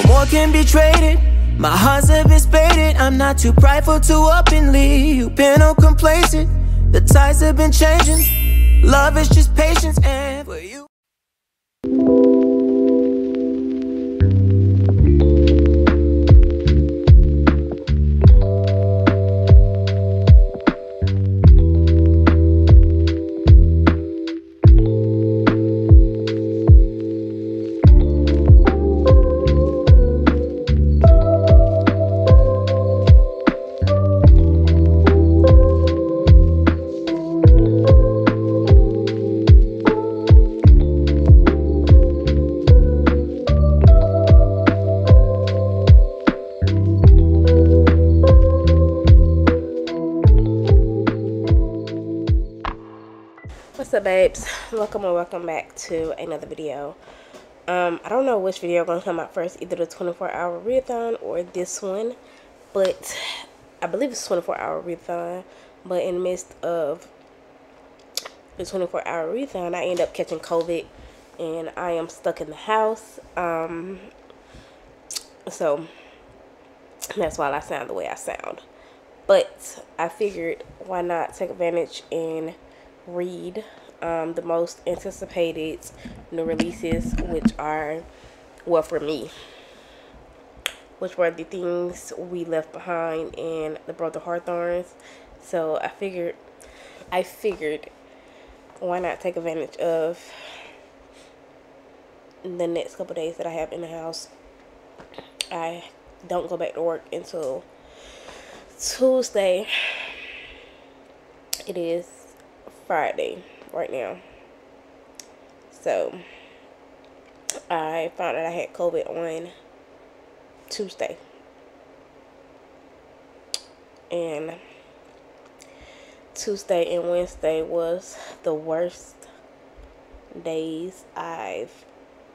No more can be traded. My heart's a bit spaded. I'm not too prideful to up and leave. You've been on complacent. The tides have been changing. Love is just patience, and for you. What's up, babes? Welcome back to another video. I don't know which video gonna come out first, either the 24-hour readathon or this one, but I believe it's 24-hour readathon. But in the midst of the 24-hour readathon, I end up catching COVID and I am stuck in the house. So that's why I sound the way I sound. But I figured, why not take advantage and read the most anticipated new releases, which are, well, for me, which were the things we left behind in the Brother Hawthorns. So I figured why not take advantage of the next couple days that I have in the house. I don't go back to work until Tuesday. It is Friday right now. So I found out I had COVID on Tuesday, and Tuesday and Wednesday was the worst days I've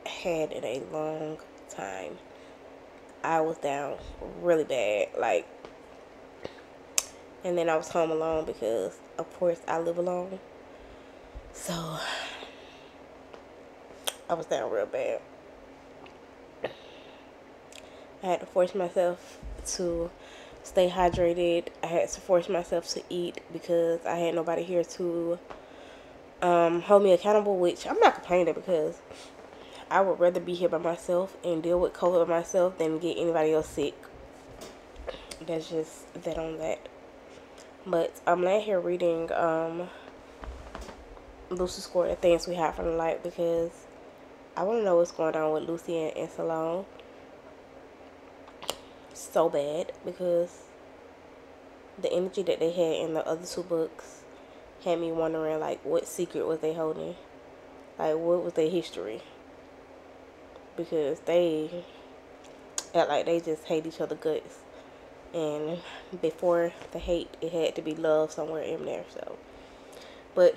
had in a long time. I was down really bad, like, and then I was home alone because of course I live alone. So I was down real bad. I had to force myself to stay hydrated. I had to force myself to eat because I had nobody here to hold me accountable, which I'm not complaining, because I would rather be here by myself and deal with COVID by myself than get anybody else sick. That's just that on that. But I'm laying here reading Lucy's Score, The Things We Hide from the Light, because I want to know what's going on with Lucy and Salome so bad, because the energy that they had in the other two books had me wondering, like, what secret was they holding? Like, what was their history? Because they act like they just hate each other guts. And before the hate, it had to be love somewhere in there. So, but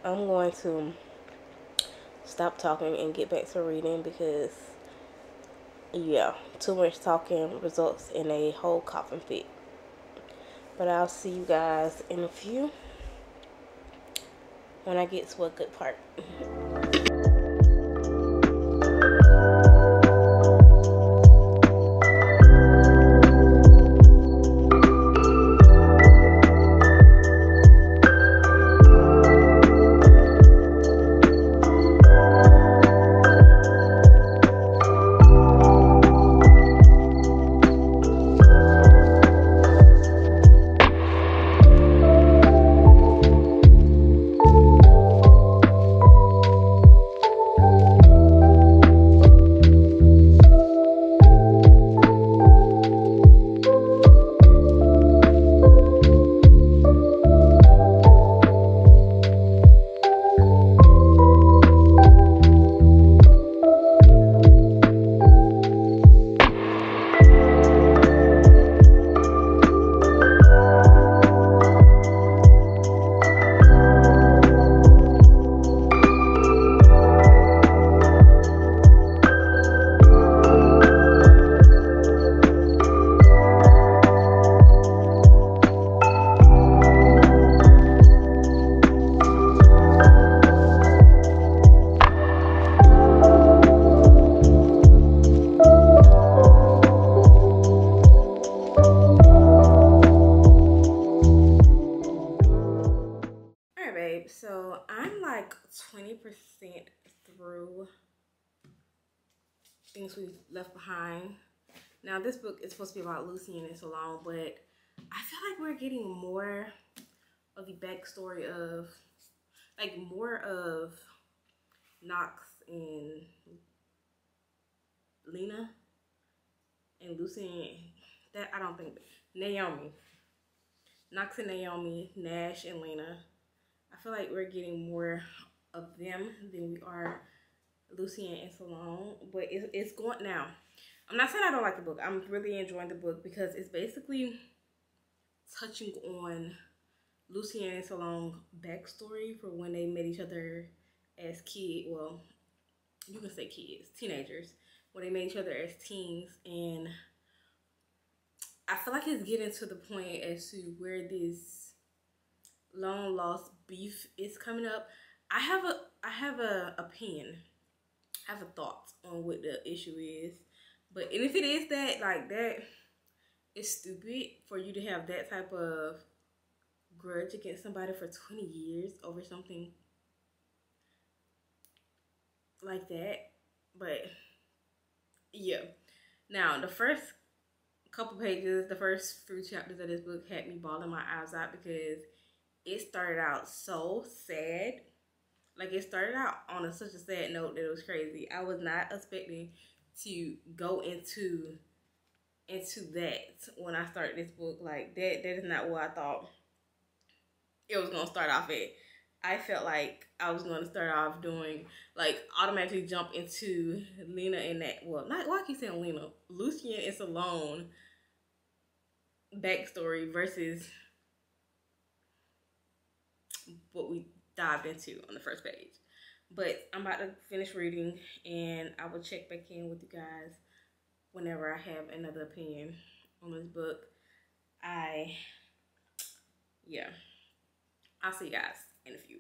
I'm going to stop talking and get back to reading, because yeah, too much talking results in a whole coughing fit. But I'll see you guys in a few when I get to a good part. Things We Left Behind. Now, this book is supposed to be about Lucy and Salome, but I feel like we're getting more of the backstory of, like, more of Knox and Lena and Lucy. That I don't think. Naomi. Knox and Naomi, Nash and Lena. I feel like we're getting more of them than we are Lucy and Salome, but it's going now. I'm not saying I don't like the book. I'm really enjoying the book because it's basically touching on Lucy and Salome's backstory for when they met each other as kids. Well, you can say kids, teenagers. When they met each other as teens, and I feel like it's getting to the point as to where this long lost beef is coming up. I have a opinion. I have a thought on what the issue is. But and if it is that, like, that is stupid for you to have that type of grudge against somebody for 20 years over something like that. But yeah. Now, the first couple pages, the first few chapters of this book had me bawling my eyes out because it started out so sad. Like, it started out on such a sad note that it was crazy. I was not expecting to go into that when I started this book. Like, that is not what I thought it was going to start off at. I felt like I was going to start off doing, like, automatically jump into Lena and that, well, not, why I keep saying Lena? Lucien and Salome backstory versus what we dived into on the first page. But I'm about to finish reading, and I will check back in with you guys whenever I have another opinion on this book. Yeah. I'll see you guys in a few.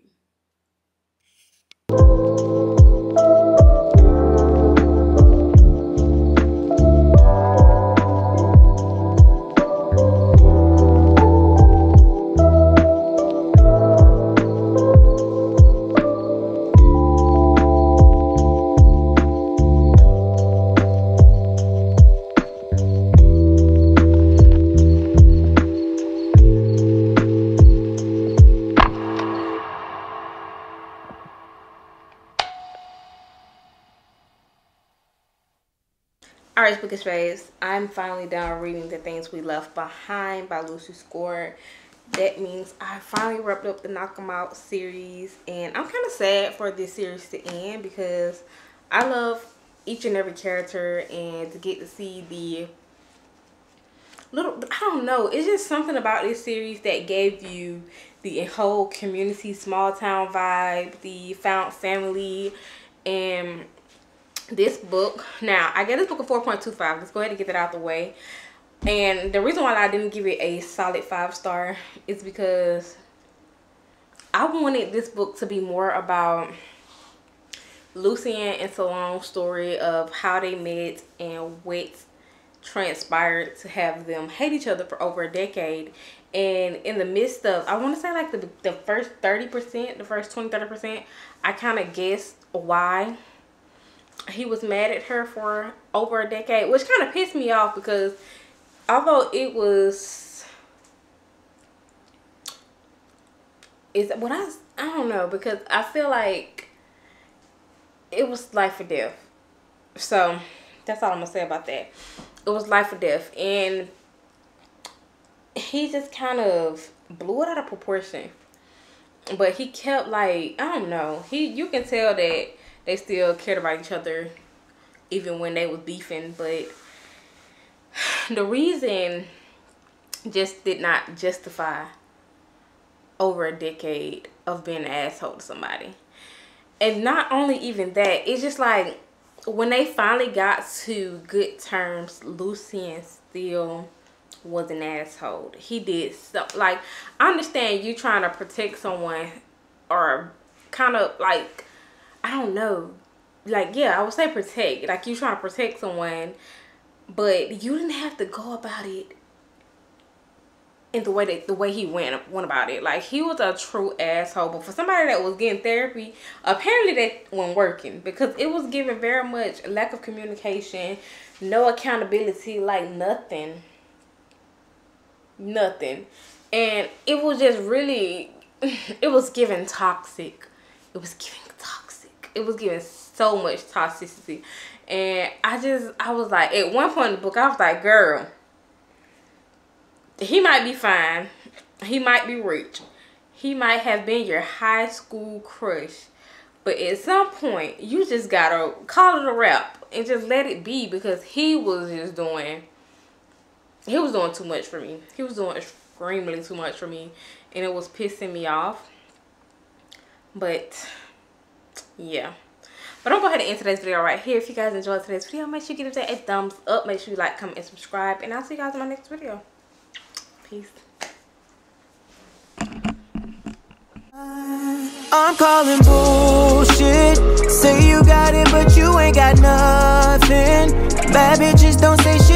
Alright, Bookish Faves, I'm finally done reading The Things We Left Behind by Lucy Score. That means I finally wrapped up the Knock 'Em Out series, and I'm kind of sad for this series to end because I love each and every character, and to get to see the little, I don't know, it's just something about this series that gave you the whole community, small town vibe, the found family, and this book, now I gave this book a 4.25. Let's go ahead and get that out the way. And the reason why I didn't give it a solid 5-star is because I wanted this book to be more about Lucien and Salome's story of how they met and what transpired to have them hate each other for over a decade. And in the midst of, I want to say like the first 30%, the first 20-30%, I kind of guessed why he was mad at her for over a decade, which kind of pissed me off because although it was, I don't know, because I feel like it was life or death. So that's all I'm gonna say about that. It was life or death, and he just kind of blew it out of proportion. But he kept, like, I don't know, you can tell that they still cared about each other even when they was beefing, but the reason just did not justify over a decade of being an asshole to somebody. And not only even that, it's just like when they finally got to good terms, Lucien still was an asshole. He did something, like, I understand you trying to protect someone, or kind of like, I don't know, like, yeah, I would say protect, like you trying to protect someone, but you didn't have to go about it and the way he went about it. Like, he was a true asshole. But for somebody that was getting therapy, apparently that wasn't working, because it was giving very much lack of communication, no accountability, like nothing. And it was just really, it was giving toxic. It was giving so much toxicity. And I was like, at one point in the book, I was like, girl, he might be fine. He might be rich. He might have been your high school crush. But at some point, you just gotta call it a wrap and just let it be, because he was doing too much for me. He was doing extremely too much for me, and it was pissing me off. But yeah. But I'm going to go ahead and end today's video right here. If you guys enjoyed today's video, make sure you give it a thumbs up. Make sure you like, comment, and subscribe. And I'll see you guys in my next video. Peace. I'm calling bullshit. Say you got it, but you ain't got nothing. Bad bitches don't say shit.